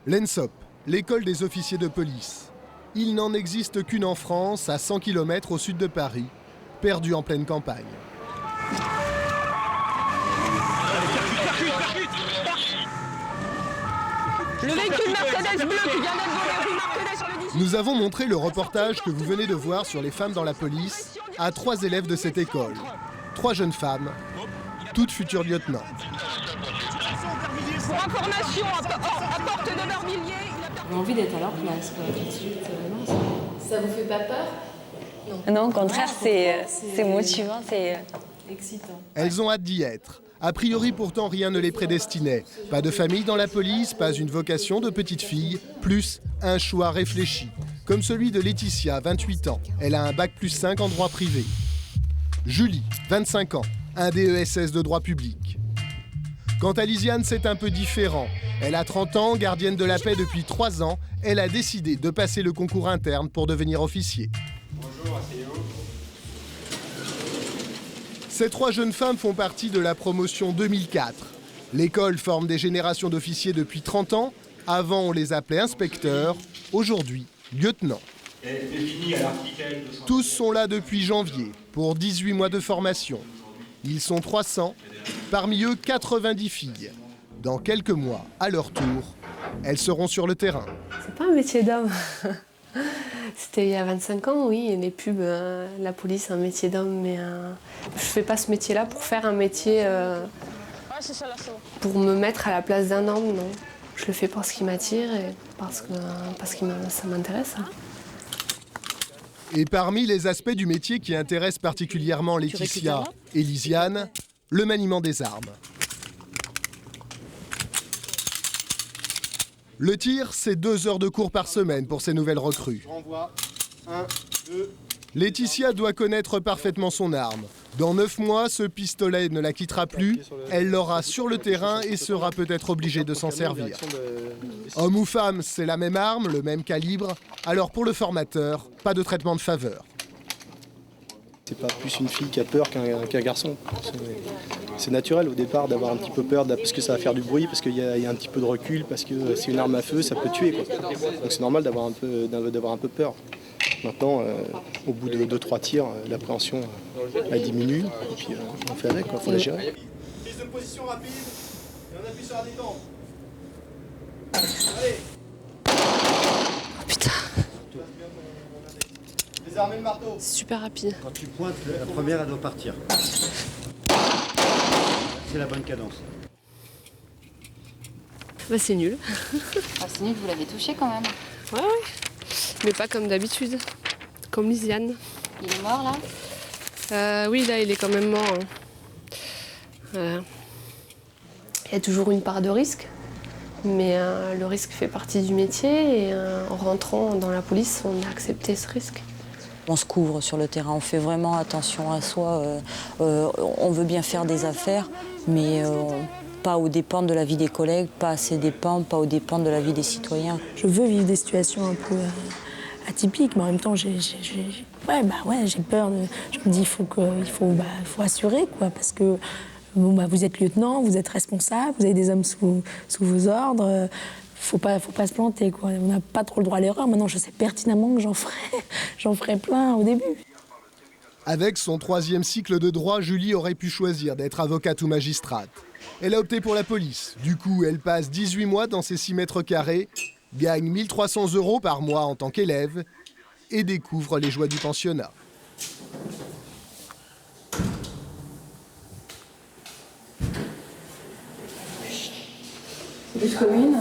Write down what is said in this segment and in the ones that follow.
L'ENSOP, l'école des officiers de police. Il n'en existe qu'une en France, à 100 km au sud de Paris, perdue en pleine campagne. Le véhicule Mercedes bleu qui vient d'être volé rue Marcadet sur le 18. Nous avons montré le reportage que vous venez de voir sur les femmes dans la police à 3 élèves de cette école. 3 jeunes femmes, toutes futures lieutenants. Pour information, à porte de Vervilliers, J'ai envie d'être à leur place, quoi, tout de suite. Ça vous fait pas peur? Non, au contraire, c'est motivant, c'est excitant. Elles ont hâte d'y être. A priori, pourtant, rien ne les prédestinait. Pas de famille dans la police, pas une vocation de petite fille, plus un choix réfléchi. Comme celui de Laetitia, 28 ans. Elle a un bac +5 en droit privé. Julie, 25 ans, un DESS de droit public. Quant à Lisiane, c'est un peu différent. Elle a 30 ans, gardienne de la paix depuis 3 ans. Elle a décidé de passer le concours interne pour devenir officier. Bonjour, asseyez-vous. Ces 3 jeunes femmes font partie de la promotion 2004. L'école forme des générations d'officiers depuis 30 ans. Avant, on les appelait inspecteurs. Aujourd'hui, lieutenants. Tous sont là depuis janvier, pour 18 mois de formation. Ils sont 300, parmi eux 90 filles. Dans quelques mois, à leur tour, elles seront sur le terrain. C'est pas un métier d'homme. C'était il y a 25 ans, oui, les pubs, la police, un métier d'homme, mais je fais pas ce métier-là pour faire un métier, pour me mettre à la place d'un homme, non. Je le fais parce qu'il m'attire et parce que ça m'intéresse. Et parmi les aspects du métier qui intéressent particulièrement Laetitia et Lisiane, le maniement des armes. Le tir, c'est 2 heures de cours par semaine pour ces nouvelles recrues. Laetitia doit connaître parfaitement son arme. Dans 9 mois, ce pistolet ne la quittera plus. Elle l'aura sur le terrain et sera peut-être obligée de s'en servir. Homme ou femme, c'est la même arme, le même calibre. Alors pour le formateur, pas de traitement de faveur. C'est pas plus une fille qui a peur qu'un garçon. C'est naturel au départ d'avoir un petit peu peur parce que ça va faire du bruit, parce qu'il y a un petit peu de recul, parce que c'est une arme à feu, ça peut tuer, quoi. Donc c'est normal d'avoir un peu peur. Maintenant, au bout de 2-3 tirs, l'appréhension elle diminue, et puis on fait avec, il faut la gérer. Prise de position rapide, et on appuie sur la détente. Allez. Oh putain, Désarmez le marteau. c'est super rapide. Quand tu pointes, la première, elle doit partir. C'est la bonne cadence. Bah c'est nul. Ah, c'est nul, vous l'avez touché quand même. Ouais, mais pas comme d'habitude, comme Lisiane. Il est mort là? Oui, là, il est quand même mort. Il y a toujours une part de risque, mais le risque fait partie du métier et en rentrant dans la police, on a accepté ce risque. On se couvre sur le terrain, on fait vraiment attention à soi. On veut bien faire des affaires, mais pas aux dépens de la vie des collègues, pas à ses dépens, pas aux dépens de la vie des citoyens. Je veux vivre des situations un peu atypiques, mais en même temps, j'ai peur. Je me dis, il faut assurer, quoi, parce que vous êtes lieutenant, vous êtes responsable, vous avez des hommes sous vos ordres. Faut pas se planter, quoi. On n'a pas trop le droit à l'erreur. Maintenant, je sais pertinemment que j'en ferai plein au début. Avec son 3e cycle de droit, Julie aurait pu choisir d'être avocate ou magistrate. Elle a opté pour la police. Du coup, elle passe 18 mois dans ses 6 mètres carrés, gagne 1 300 € par mois en tant qu'élève et découvre les joies du pensionnat. Douche commune?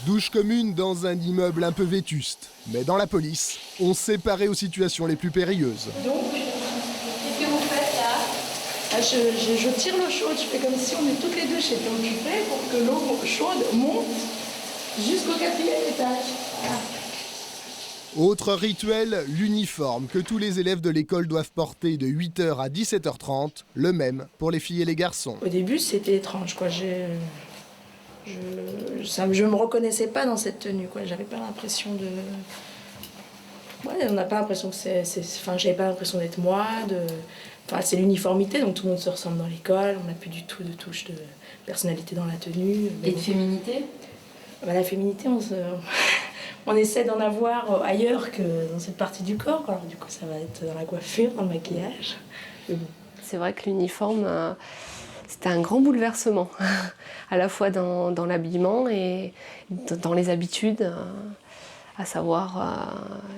Douche commune dans un immeuble un peu vétuste. Mais dans la police, on se séparait aux situations les plus périlleuses. Donc, qu'est-ce que vous faites là? Je tire l'eau chaude, je fais comme si on est toutes les deux chez occupées pour que l'eau chaude monte jusqu'au 4e étage. Voilà. Autre rituel, l'uniforme que tous les élèves de l'école doivent porter de 8h à 17h30, le même pour les filles et les garçons. Au début, c'était étrange, quoi. Je me reconnaissais pas dans cette tenue, quoi. J'avais pas l'impression Ouais, on n'a pas l'impression que Enfin, j'avais pas l'impression d'être moi. Enfin, c'est l'uniformité, donc tout le monde se ressemble dans l'école. On n'a plus du tout de touche de personnalité dans la tenue. Et de féminité? Bah, la féminité, on essaie d'en avoir ailleurs que dans cette partie du corps. Alors du coup, ça va être dans la coiffure, dans le maquillage. C'est vrai que l'uniforme, c'était un grand bouleversement, à la fois dans l'habillement et dans les habitudes, à savoir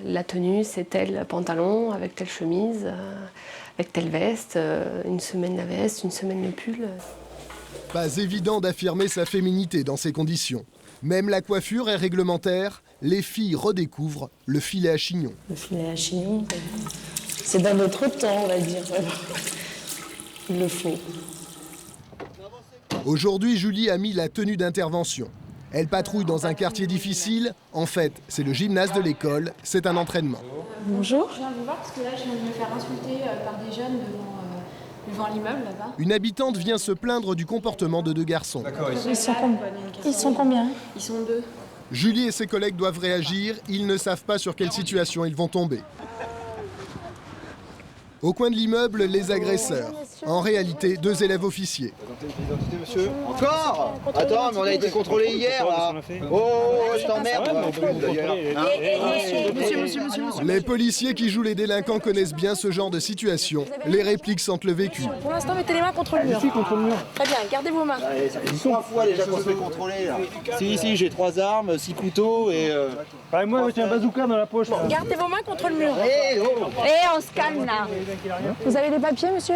la tenue, c'est tel pantalon avec telle chemise, avec telle veste, une semaine la veste, une semaine le pull. Pas évident d'affirmer sa féminité dans ces conditions. Même la coiffure est réglementaire, les filles redécouvrent le filet à chignon. Le filet à chignon, c'est dans notre temps, on va dire. Il le faut. Aujourd'hui, Julie a mis la tenue d'intervention. Elle patrouille dans un quartier difficile. En fait, c'est le gymnase de l'école, c'est un entraînement. Bonjour. Je viens vous voir parce que là, je viens de me faire insulter par des jeunes devant l'immeuble là-bas. Une habitante vient se plaindre du comportement de deux garçons. Ils sont combien? Ils sont 2. Julie et ses collègues doivent réagir, ils ne savent pas sur quelle situation ils vont tomber. Au coin de l'immeuble, les agresseurs. En réalité, 2 élèves officiers. Monsieur. Encore? Attends, mais on a été contrôlé hier là. Oh, je t'emmerde. Monsieur. Les policiers qui jouent les délinquants connaissent bien ce genre de situation. Les répliques sentent le vécu. Pour l'instant, mettez les mains contre le mur. Très bien, gardez vos mains. Allez, ça fait 3 fois déjà qu'on se fait contrôler là. Si, j'ai 3 armes, 6 couteaux et... Moi, j'ai un bazooka dans la poche. Gardez vos mains contre le mur. On se calme là. Vous avez des papiers, monsieur?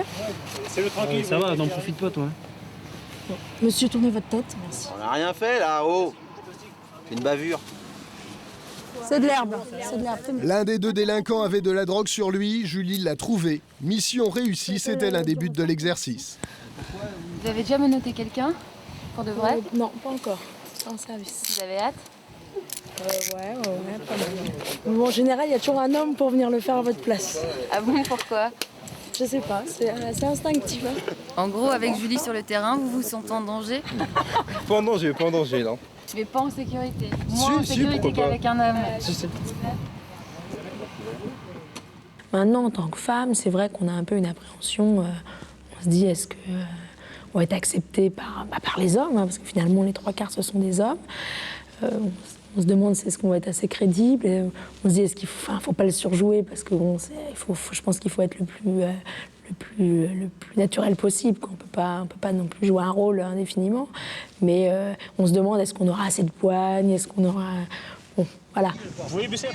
C'est le tranquille. Ça va, n'en profite pas, toi. Monsieur, tournez votre tête, merci. On n'a rien fait là, oh. C'est une bavure. C'est de l'herbe. L'un des 2 délinquants avait de la drogue sur lui, Julie l'a trouvé. Mission réussie, c'était l'un des buts de l'exercice. Vous avez déjà menotté quelqu'un? Pour de vrai? Non, pas encore. C'est en service. Vous avez hâte? Ouais, pas mal. Bon, en général, il y a toujours un homme pour venir le faire à votre place. Ah bon, pourquoi? Je sais pas, c'est instinctif. Hein. En gros, avec Julie sur le terrain, vous vous sentez en danger? Pas en danger, non. Mais pas en sécurité. Moins en sécurité qu'avec un homme. Maintenant, en tant que femme, c'est vrai qu'on a un peu une appréhension. On se dit, est-ce que on va être accepté par les hommes, hein, parce que finalement, les 3 quarts, ce sont des hommes. On se demande si est-ce qu'on va être assez crédible. Et on se dit, est-ce qu'il faut pas le surjouer, parce que je pense qu'il faut être le plus naturel possible. On peut pas non plus jouer un rôle indéfiniment. Mais on se demande, est-ce qu'on aura assez de poigne, est-ce qu'on aura... Bon, voilà.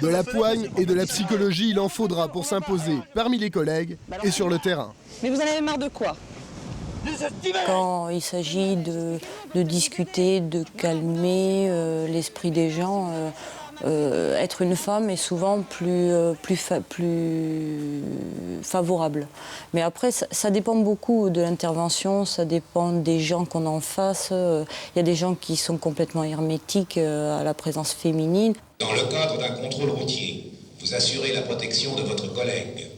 De la poigne et de la psychologie, il en faudra pour s'imposer parmi les collègues et sur le terrain. Mais vous en avez marre de quoi? Quand il s'agit de discuter, de calmer l'esprit des gens, être une femme est souvent plus favorable. Mais après, ça dépend beaucoup de l'intervention, ça dépend des gens qu'on a en face. Il y a des gens qui sont complètement hermétiques à la présence féminine. Dans le cadre d'un contrôle routier, vous assurez la protection de votre collègue.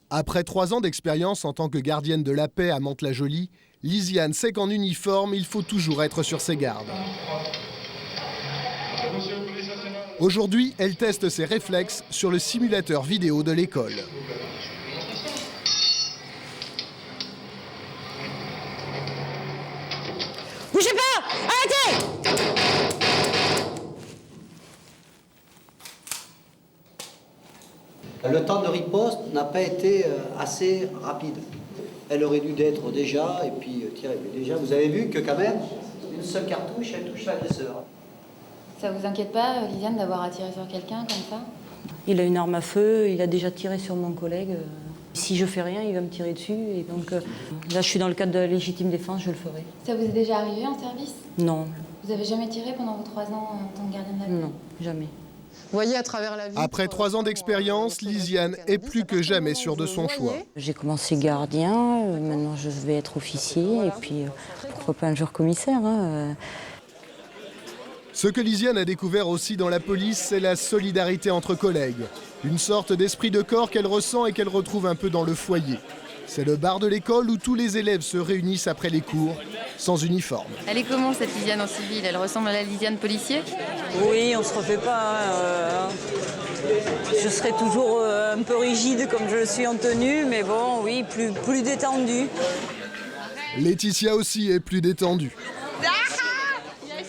Après 3 ans d'expérience en tant que gardienne de la paix à Mantes-la-Jolie, Lisiane sait qu'en uniforme, il faut toujours être sur ses gardes. Aujourd'hui, elle teste ses réflexes sur le simulateur vidéo de l'école. Bougez pas! Arrêtez! Le temps de riposte n'a pas été assez rapide. Elle aurait dû d'être déjà, et puis tirée. Mais déjà, vous avez vu que quand même, une seule cartouche, elle touche l'agresseur. Ça vous inquiète pas, Lisiane, d'avoir à tirer sur quelqu'un comme ça? Il a une arme à feu, il a déjà tiré sur mon collègue. Si je fais rien, il va me tirer dessus. Et donc là, je suis dans le cadre de la légitime défense, je le ferai. Ça vous est déjà arrivé en service? Non. Vous avez jamais tiré pendant vos 3 ans en tant que gardienne de la paix? Non, jamais. Voyez à travers la vie. Après 3 ans d'expérience, Lisiane est plus que jamais sûre de son choix. J'ai commencé gardien, maintenant je vais être officier, et puis pourquoi pas un jour commissaire. Hein. Ce que Lisiane a découvert aussi dans la police, c'est la solidarité entre collègues. Une sorte d'esprit de corps qu'elle ressent et qu'elle retrouve un peu dans le foyer. C'est le bar de l'école où tous les élèves se réunissent après les cours, sans uniforme. Elle est comment cette Lisiane en civil? Elle ressemble à la Lisiane policier? Oui, on se refait pas. Je serai toujours un peu rigide comme je le suis en tenue, mais bon, oui, plus détendue. Laetitia aussi est plus détendue.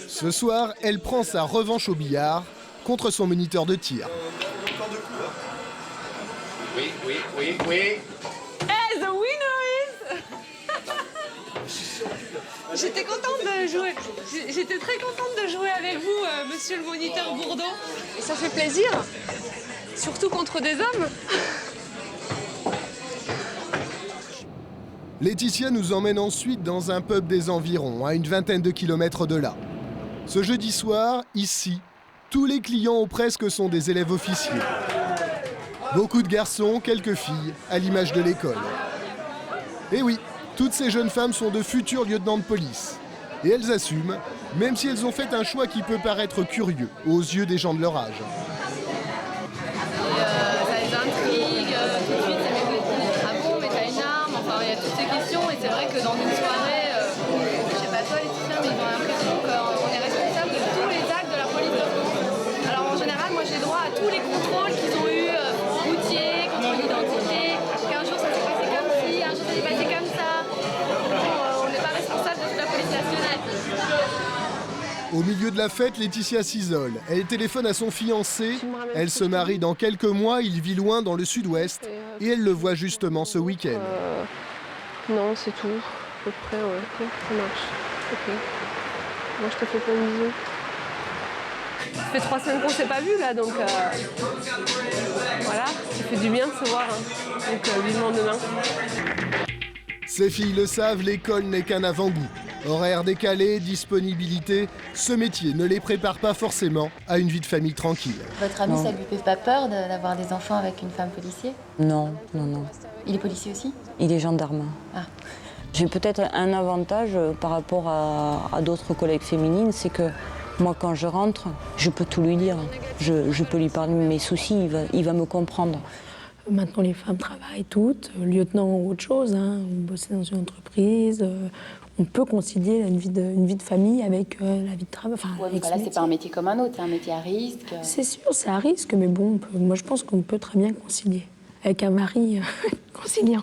Ce soir, elle prend sa revanche au billard contre son moniteur de tir. Oui, oui, oui, oui. Hey, the winner is... J'étais contente de jouer. J'étais très contente de jouer avec vous, monsieur le moniteur Bourdon. Et ça fait plaisir, surtout contre des hommes. Laetitia nous emmène ensuite dans un pub des environs, à une vingtaine de kilomètres de là. Ce jeudi soir, ici, tous les clients ou presque sont des élèves officiers. Beaucoup de garçons, quelques filles, à l'image de l'école. Et oui, toutes ces jeunes femmes sont de futurs lieutenants de police. Et elles assument, même si elles ont fait un choix qui peut paraître curieux aux yeux des gens de leur âge. Ça les intrigue, tout de suite, ah bon, mais t'as une arme, enfin, il y a toutes ces questions. Et c'est vrai que dans une soirée, je sais pas toi, Laetitia, mais ils ont l'impression qu'on est responsable de tous les actes de la police de France. Alors en général, moi j'ai droit à tous les contrôles qu'ils ont eu, routiers, contrôle d'identité, qu'un jour ça s'est passé comme ci, un jour ça s'est passé comme ça. On n'est pas responsable de toute la police nationale. Au milieu de la fête, Laetitia s'isole. Elle téléphone à son fiancé. Elle se marie dans quelques mois, il vit loin dans le sud-ouest. Et elle le voit justement ce week-end. Non, c'est tout. À peu près, ouais. Ok, ça marche. Ok. Moi, je te fais plein de bisous. Ça fait 3 semaines qu'on s'est pas vu là, donc voilà, ça fait du bien de se voir. Hein. Donc vivement demain. Ces filles le savent, l'école n'est qu'un avant-goût. Horaire décalé, disponibilité, ce métier ne les prépare pas forcément à une vie de famille tranquille. Votre ami, ça lui fait pas peur d'avoir des enfants avec une femme policier? Non, non, non. Il est policier aussi? Il est gendarme. Ah. J'ai peut-être un avantage par rapport à d'autres collègues féminines, c'est que moi, quand je rentre, je peux tout lui dire. Je peux lui parler de mes soucis, il va me comprendre. Maintenant, les femmes travaillent toutes, lieutenant ou autre chose, hein, bosser dans une entreprise. On peut concilier une vie de famille avec la vie de travail. Enfin, ouais, là, c'est pas un métier comme un autre, c'est un métier à risque. C'est sûr, c'est à risque, mais bon, moi je pense qu'on peut très bien concilier. Avec un mari conciliant.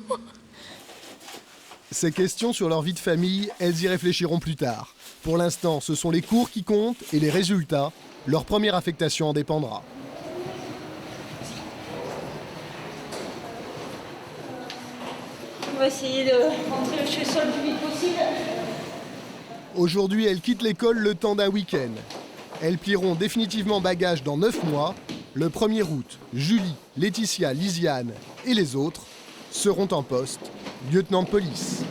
Ces questions sur leur vie de famille, elles y réfléchiront plus tard. Pour l'instant, ce sont les cours qui comptent et les résultats. Leur première affectation en dépendra. On va essayer de rentrer chez soi le plus vite possible. Aujourd'hui, elles quittent l'école le temps d'un week-end. Elles plieront définitivement bagages dans 9 mois. Le 1er août, Julie, Laetitia, Lisiane et les autres seront en poste, lieutenant de police.